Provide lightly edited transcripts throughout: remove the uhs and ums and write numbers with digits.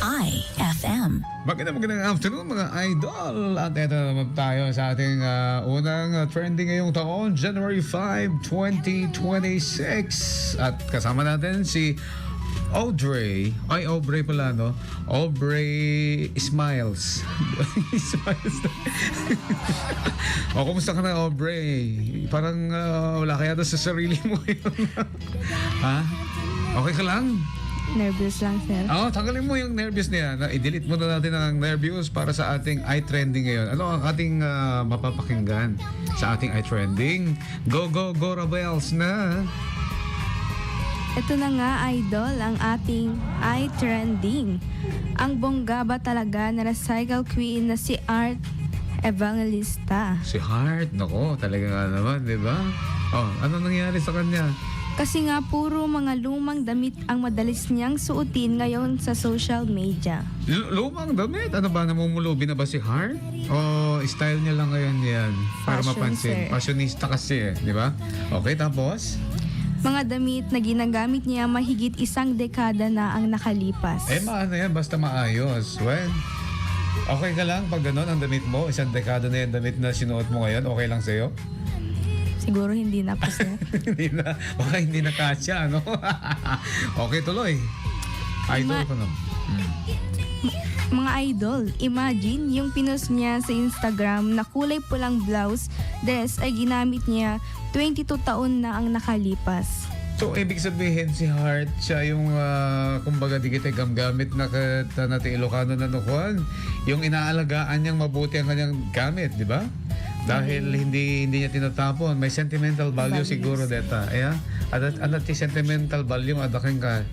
IFM. Magandang afternoon mga idol. At ito naman tayo sa ating unang trending ngayong taon, January 5, 2026. At kasama natin si Aubrey. Ay, Aubrey pala, no? Aubrey Smiles. Smiles. O, kumusta ka na, Aubrey? Parang wala kaya sa sarili mo yun. Ha? Okay ka lang? Nervous lang, sir. Tanggalin mo yung nervous niya. I-delete muna natin ang nervous para sa ating iTrending ngayon. Ano ang ating mapapakinggan sa ating iTrending? Go, go, go, Rebels na! Ito na nga, idol, ang ating iTrending. Ang bongga ba talaga na recycle queen na si Art Evangelista? Si Heart, nako, talaga nga naman, di ba? Ano nangyari sa kanya? Kasi nga puro mga lumang damit ang madalis niyang suotin ngayon sa social media. Lumang damit? Ano ba, namumulubi na ba si Heart? O style niya lang ngayon yan? Para Fashion, mapansin. sir. Fashionista kasi di ba? Okay, tapos? Mga damit na ginagamit niya mahigit isang dekada na ang nakalipas. Maano yan, basta maayos. Well, okay ka lang pag gano'n ang damit mo? Isang dekada na yung damit na sinuot mo ngayon, okay lang sa'yo? Siguro hindi na po, sir. Hindi na, baka hindi na kasya, ano? Okay, tuloy. Idol ko na. Mga idol, imagine yung pinost niya sa Instagram na kulay pulang blouse dress ay ginamit niya 22 taon na ang nakalipas. So, ibig sabihin si Heart, siya yung, kumbaga, di kita gamgamit na nati Ilocano na nukuan. Yung inaalagaan niyang mabuti ang kanyang gamit, di ba? Dahil hindi niya tinatapon. May sentimental value siguro deta. Ada ti sentimental value adaking ka.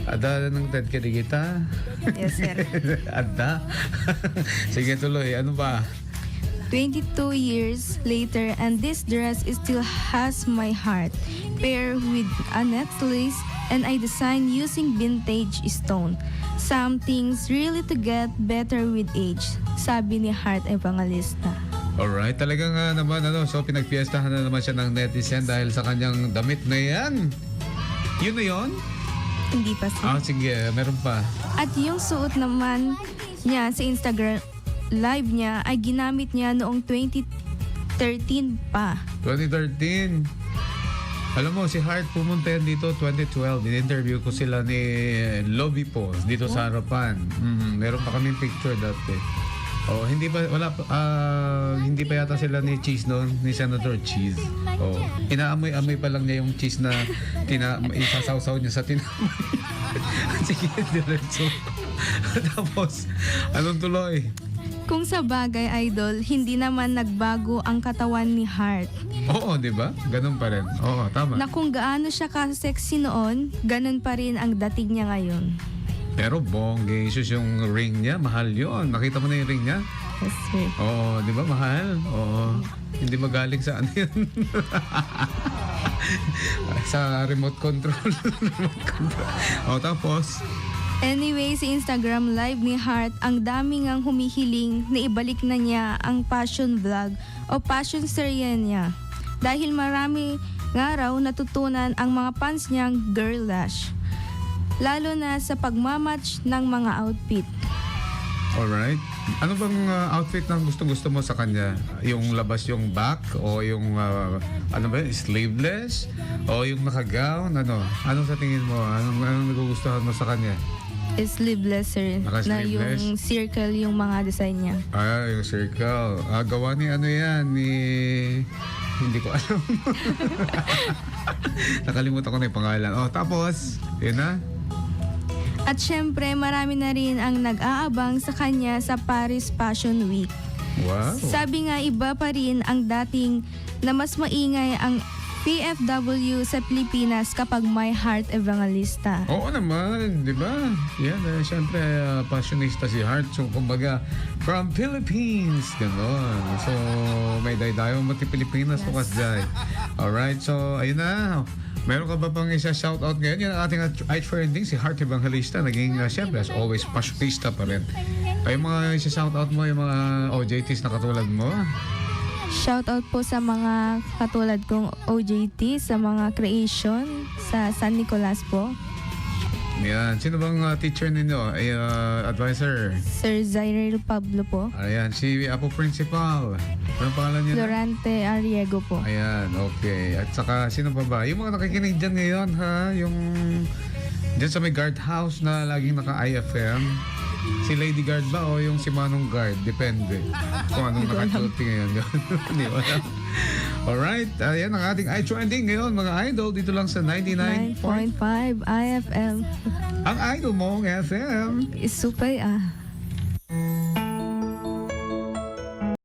Ada ng ted ka digita. Yes, sir. Ada. Sige, tuloy. Ano ba? 22 years later and this dress still has my heart. Pair with a necklace and I designed using vintage stone. Some things really to get better with age, sabi ni Heart Evangelista. Alright, talagang naman so pinagpiestahan na naman siya ng netizen dahil sa kanyang damit na yan. Yun na yun? Hindi pa, sir. Sige, meron pa. At yung suot naman niya sa Instagram live niya ay ginamit niya noong 2013 pa. 2013. Alam mo, si Heart pumunta yan dito 2012. In-interview ko sila ni Lobby po dito sa harapan. Meron pa kaming picture dati. Hindi pa yata sila ni Cheese noon, ni Senator Cheese. Inaamoy-amoy pa lang niya yung cheese na isasawsaw niya sa tinamay. Sige, diretso. Tapos, anong tuloy? Kung sa bagay, idol, hindi naman nagbago ang katawan ni Heart. Oo, di ba? Ganun pa rin. Oo, tama. Na kung gaano siya ka-sexy noon, ganun pa rin ang dating niya ngayon. Pero bongge, isus yung ring niya, mahal yun. Nakita mo na yung ring niya? Yes, sir. Oo, di ba mahal? Oo. Hindi magaling sa ano yun. Sa remote control. Remote control. Tapos? Anyway, sa Instagram live ni Heart, ang dami ngang humihiling na ibalik na niya ang passion vlog o passion serye niya. Dahil marami nga raw natutunan ang mga fans niyang girlash. Lalo na sa pagmamatch ng mga outfit. Alright. Ano bang outfit na gusto-gusto mo sa kanya? Yung labas yung back o yung sleeveless o yung naka-gown? Ano sa tingin mo? Anong nagugustuhan mo sa kanya? Sleeveless, sir. Na yung circle yung mga design niya. Yung circle. Gawa ni yan ni... Hindi ko alam. Nakalimutan ko na yung pangalan. Tapos, yun na. At syempre, marami na rin ang nag-aabang sa kanya sa Paris Fashion Week. Wow. Sabi nga, iba pa rin ang dating na mas maingay ang PFW sa Pilipinas kapag may Heart Evangelista. Oo naman, di ba? Yan, syempre, passionista si Heart. So, kumbaga, from Philippines, gano'n. So, may daydayo mo ti Pilipinas, yes. Bukas day. Alright, so, ayun na. Meron ka ba pang isa shoutout ngayon? Yan ang ating iTrending, si Heart Evangelista. Naging, syempre, as always, passionista pa rin. Ay, mga isa shoutout mo, yung mga OJTs na katulad mo. Shoutout po sa mga katulad kong OJT, sa mga creation sa San Nicolas po. Yan. Sino bang teacher ninyo? Ay, advisor? Sir Zairel Pablo po. Ayan. Si Apo Principal. Anong pangalan niya? Florante Arriego po. Ayan, okay. At saka, sino pa ba? Yung mga nakikinig dyan ngayon, ha? Yung dyan sa may guard house na laging naka-IFM. Si Lady Guard ba o yung si Manong Guard? Depende. Kung anong naka-duty ngayon. Hindi ko alam. Alright, ayan ang ating iTrending ngayon, mga idol. Dito lang sa 99.5 9.5 IFM. Ang idol mong FM. Isupay ah.